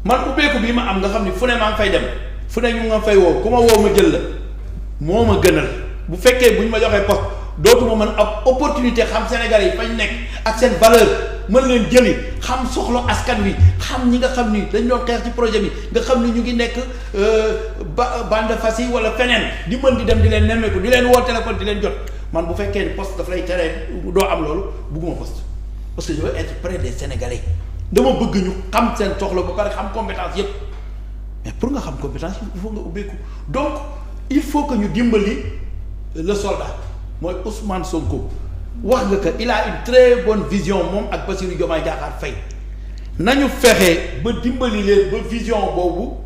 man ubbeeku bii ma am nga xam ni fu ne maa ngi fay dem fu ne ñu nga fay woo ku ma woo ma jël la moo ma gënal bu fekkee bu ñu ma joxee poste dootuma mën ab opportunité xam Sénégalais yi fañ nekk ak seen valeur mën leen jëli xam soxla askan wi xam ñi nga xam ni dañ doon xeex ci projet bi nga xam ni ñu ngi nekk bande fas yi wala feneen di mën di dem di leen nemmeeku di leen woo téléphone di leen jot man bu fekkee ni poste daf lay teree doo am loolu bugguma poste parce que je veux être près des Sénégalais dama bëgg ñu xam seen soxla ba pare xam compétence yépp mais pour nga xam compétence il faut nga ubbeeku donc il faut que ñu dimbali le soldat mooy Ousmane Sonko wax nga que il a une très bonne vision moom ak Bassirou Diomaye Diakhar Faye nañu fexe ba dimbali leen ba vision boobu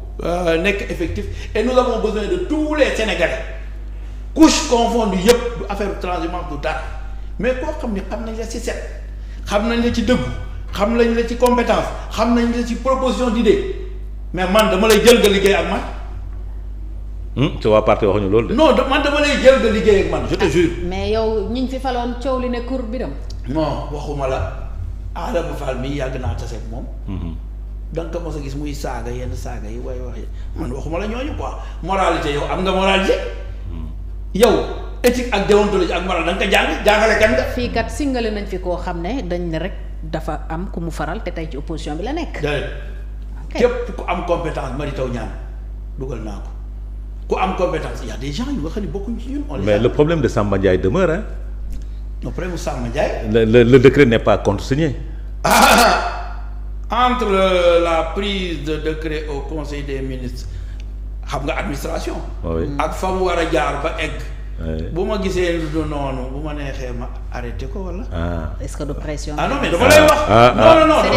nekk effectif et nous avons besoin de tous les Sénégalais couches confondues yépp du affaire transhumance du dara mais koo xam ni xam nañ la ci set xam nañ la ci dëggu xam nañ la ci compétence xam nañ la ci proposition d'idée mais man dama lay jël nga liggéey ak man. ci waa parti waxuñu loolu de. non man dama lay jël nga liggéey ak man je te jure. mais yow ñi ñu fi faloon coow li ne kur biram. non waxuma la Adama Fall mii yàgg naa tase ak moom. da nga ko mos a gis muy saaga yenn saaga yi waaye wax man waxuma la ñooñu quoi moralité yow am nga moralité. yow éthique ak déontologie ak moral da nga ko jàngale kan nga. fii kat singale nañ fi koo xam ne dañ ne rek dafa am ku mu faral te tey ci opposition bi la nekk. képp ku am compétence Mary Teuw Niane dugal naa ko ku am compétence y a des gens yu nga xam ne bokkuñ ci ñun. mais le problème de Samba Ndiaye demeure hein. le problème de Samba Ndiaye. le décret n'est pas contresigné. Entre la prise de décret au conseil des ministres xam nga administration. ak fa mu war a jaar ba egg. bu ma gisee lu du noonu bu ma neexee ma arrêté ko wala. est-ce que de pression. non mais dama lay wax.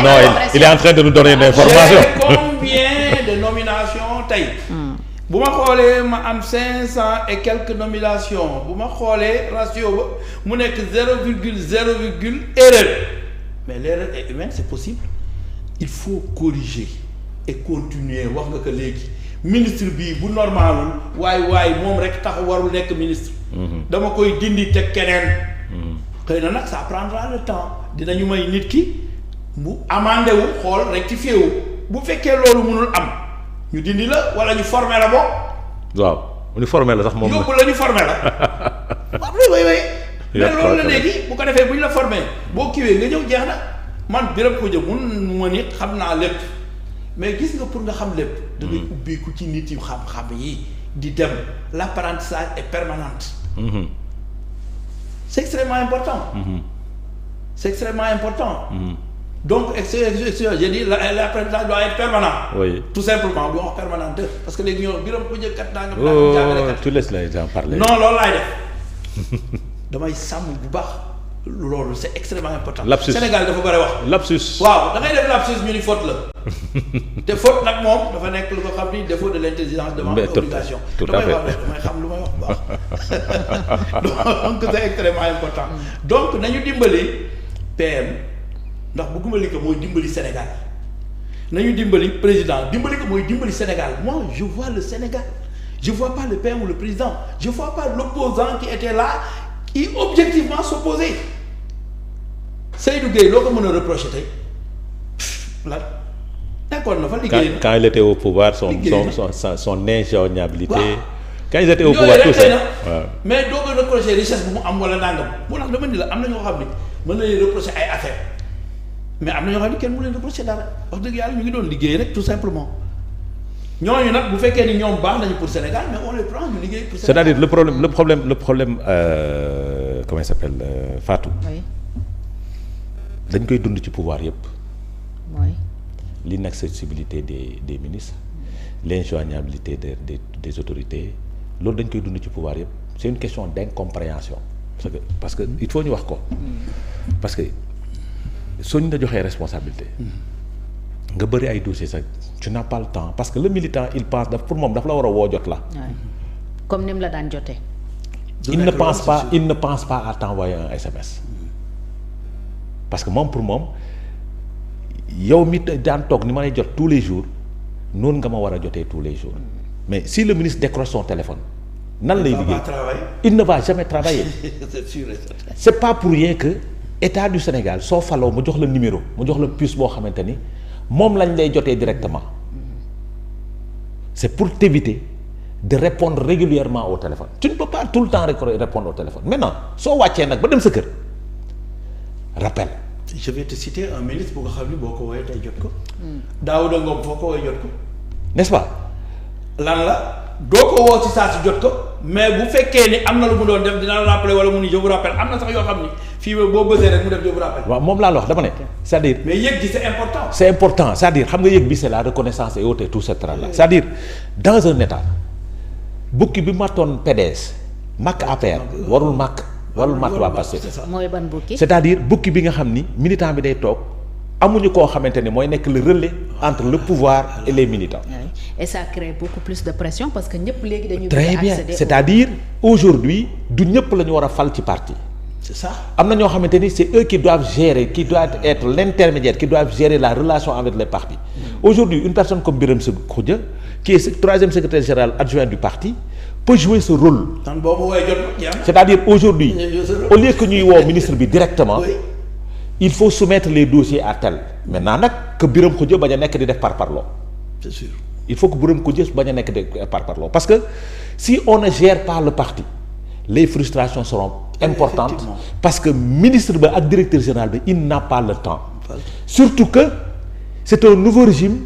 non il est en train de nous donner une information. Combien de nominations tey. bu ma xoolee ma am 500 et quelques nominations bu ma xoolee ratio ba mu nekk 0,0 erreur mais l'erreur est humaine c'est possible il faut corriger et continuer wax nga ko léegi. ministre bii bu normalul waaye moom rek tax warul nekk ministre. dama koy dindi teg keneen. xëy na nag ça prendra le temps dinañu may nit ki mu amandé wu xool rectifié wu bu fekkee loolu mënul am ñu dindi la wala ñu formé la boo. waaw ñu formé la sax moom. yóbbu la ñu formé la. waaw way mais loolu la léegi bu ko defee bu ñu la formé boo kiiwee nga ñëw jeex na man Birame Khoudia mun ma nit xam naa lépp. mais gis nga pour nga xam lépp. da ngay ubbeeku ci nit yu xam-xam yi di dem l'apprentissage est permanente. c'est extrêmement important. c'est extrêmement important. donc je dis l'apprentissage doit être permanent. oui tout simplement du wax permanent parce que léegi ñoo Birame Khoudia kat naa nga. jàngalekat tu laisses les gens parler. non loolu laay def damay sàmm bu baax. loolu c'est extrêmement important. lapsus Sénégal dafa bëri wax. lapsus waaw da ngay def lapsus ñu ni faute la. te faute nag moom dafa nekk lu ko xam ni défaut de l'intelligence demande obligation. tout à fait damay xam lu may wax bu baax. donc c'est extrêmement important. donc nañu dimbali PM ndax bëgguma li ko mooy dimbali Sénégal nañu dimbali président dimbali ko mooy dimbali Sénégal moi je vois le Sénégal je vois pas le PM ou le président je vois pas l'opposant qui était là. qui objectivement s'opposait Seydou Gueye loo ko mën a reprocher tey lan d'accord na fa liggéey quand il était au pouvoir son ingéniabilité. waaw quand il était au pouvoir tout ça waaw mais doo ko reprocher richesse bu mu am wala nangam moo tax dama ni la am na ñoo xam ni mën na leen reprocher ay affaires mais am na ñoo xam ni kenn mu leen reprocher dara wax dëgg yàlla ñu ngi doon liggéey rek tout simplement. ñooñu nag bu fekkee ni ñoom baax nañu pour Sénégal mais on les prend ñu liggéey pour Sénégal. c'est-à-dire le problème comment il s'appelle Fatou. oui. dañ koy dund ci pouvoir yépp. oui. l'inaccessibilité des ministres l'injoignabilité des autorités loolu dañ koy dund ci pouvoir yépp c'est une question d'incompréhension parce que il faut ñu wax ko. parce que soo ñu la joxee responsabilité. nga bëri ay dossiers sax tu n'as pas le temps parce que le militant il pense pour moom daf la war a woo jot la. comme ni mu la daan jotee. il ne pense pas à t'envoyer un SMS. parce que moom pour moom yow mi daan toog ni ma lay jot tous les jours noonu nga ma war a jotee tous les jours mais si le ministre décroche son téléphone. nan lay liggéey il ne va jamais travailler. c'est sûr et certain. c'est pas pour rien que état du Sénégal soo faloo mu jox la numéro mu jox la puce boo xamante ni moom lañ lay jotee directement c'est pour t'éviter de répondre régulièrement au téléphone tu ne peux pas tout le temps répondre au téléphone maintenant soo wàccee nag ba dem sa kër rappel. je vais te citer un ministre bu nga xam ni boo ko woowee tey jot ko. Daouda Ngom foo ko woowee jot ko. n'est-ce pas. lan la doo ko woo ci saa si jot ko mais bu fekkee ni am na lu mu doon def dina la rappeler wala mu ni je vous rappelle am na sax yoo xam ni fii boo bësee rek mu def je vous rappelle. waaw moom laa la wax dama ne. c'est-à-dire mais yëg gi c'est important. c'est important c'est-à-dire xam nga yëg bi c'est la reconnaissance et autres et tout ce tralala c'est-à-dire dans un état bukki bi mattoon PDS màkk APR warul màtt waa Pastef. mooy ban bukki. c'est-à-dire bukki bi nga xam ni militant bi day toog amuñu koo xamante ni mooy nekk le relais entre le pouvoir et les militants. Oui. Et ça crée beaucoup plus de pression parce que ñëpp léegi dañuy. très bien c'est-à-dire aujourd'hui du ñëpp la ñu war a fal ci parti. c'est ça. am na ñoo xamante ni c'est eux qui doivent gérer qui doivent être l'intermédiaire qui doivent gérer la relation avec les partis. Aujourd'hui une personne comme Birame Khoudia qui est troisième secrétaire général adjoint du parti peut jouer ce rôle. tan boobu woowee jot na c'est-à-dire aujourd'hui au lieu que ñuy woo ministre bi directement. Oui. Il faut soumettre les dossiers à tel maintenant nag que Birame Khoudia bañ a nekk di def parparloo. c'est sûr. Il faut que Birame Khoudia bañ a nekk di parparloo parce que si on ne gère pas le parti les frustrations seront importantes parce que ministre ba ak directeur général bi il n'a pas le temps. Surtout que c'est un nouveau régime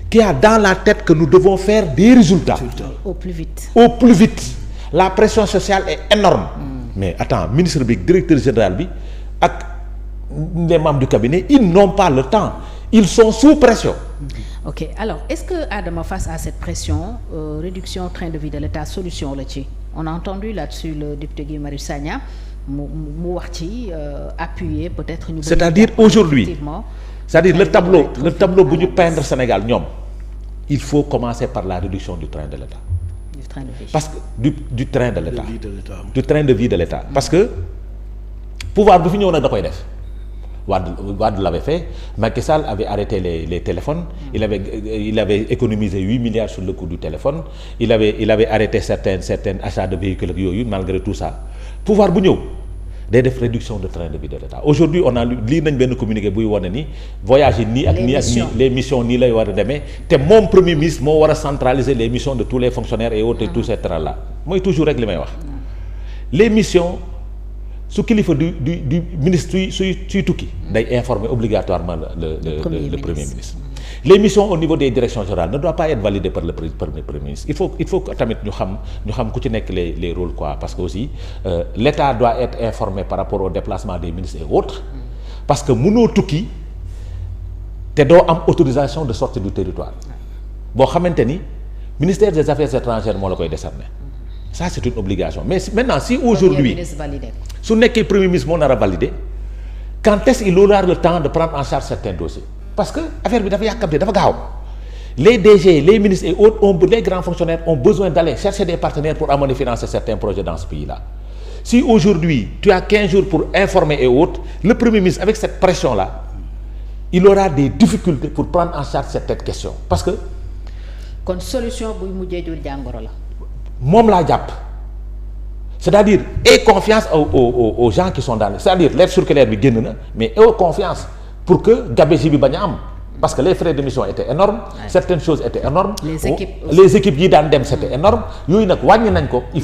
qui a dans la tête que nous devons faire des résultats. Au plus vite. Au plus vite. La pression sociale est énorme. Mais attends ministre bi directeur général bi ak les membres du cabinet ils n'ont pas le temps ils sont sous pression. Ok alors est-ce que Adama face à cette pression réduction train de vie de l'État solution la ci on a entendu là-dessus le député Guy Marius Sagna mu wax ci appuyer peut-être ñu. c'est-à-dire aujourd'hui c'est-à-dire le tableau bu ñu peindre Sénégal ñoom il faut commencer par la réduction du train de l'État. Du train de vie. Parce que du train de l'État. Du train de vie de l'État parce que pouvoir bu fi ñëw nag da koy def. Wade l'avait fait, Macky Sall avait arrêté les téléphones, il avait économisé 8 milliards sur le coût du téléphone, il avait arrêté certains achats de véhicules ak yooyu malgré tout ça. Pouvoir bu ñëw day def réduction de train de vie de l'État. Aujourd'hui on a lii nañ benn communiqué buy wane ni voyage yi nii ak nii ak nii les missions nii lay war a demee te moom premier ministre moo war a centraliser les missions de tous les fonctionnaires et autres et tout ce tralala mooy toujours rek li may wax les missions. Su kilifa du ministre suy tukki day informer obligatoirement le premier ministre. Les missions au niveau des directions générales ne doivent pas être validées par le premier ministre. Il faut que tamit ñu xam ku ci nekk les rôles quoi parce que aussi l'État doit être informé par rapport au déplacement des ministres et autres parce que mënoo tukki te doo am autorisation de sortie du territoire boo xamante ni ministère des affaires étrangères moo la koy décerner. Ça c'est une obligation mais maintenant si aujourd'hui su nekkee premier ministre moo nar a valider quand est-ce qu'il aura le temps de prendre en charge certains dossiers parce que affaire bi dafa yàkkamte dafa gaaw les DG les ministres et autres les grands fonctionnaires ont besoin d'aller chercher des partenaires pour amener financer certains projets dans ce pays-là. Si aujourd'hui tu as 15 jours pour informer et autres le premier ministre avec cette pression-là il aura des difficultés pour prendre en charge certaines questions parce que. kon solution buy mujjee jur jàngoro la. moom laa jàpp c'est-à-dire aie confiance aux gens qui sont dans c'est-à-dire lettre circulaire bi génn na mais aie confiance pour que gabegie bi bañ a am parce que les frais de mission étaient énormes certaines choses étaient énormes les équipes yi daan dem c'était énorme yooyu nag wàññi nañ ko il faut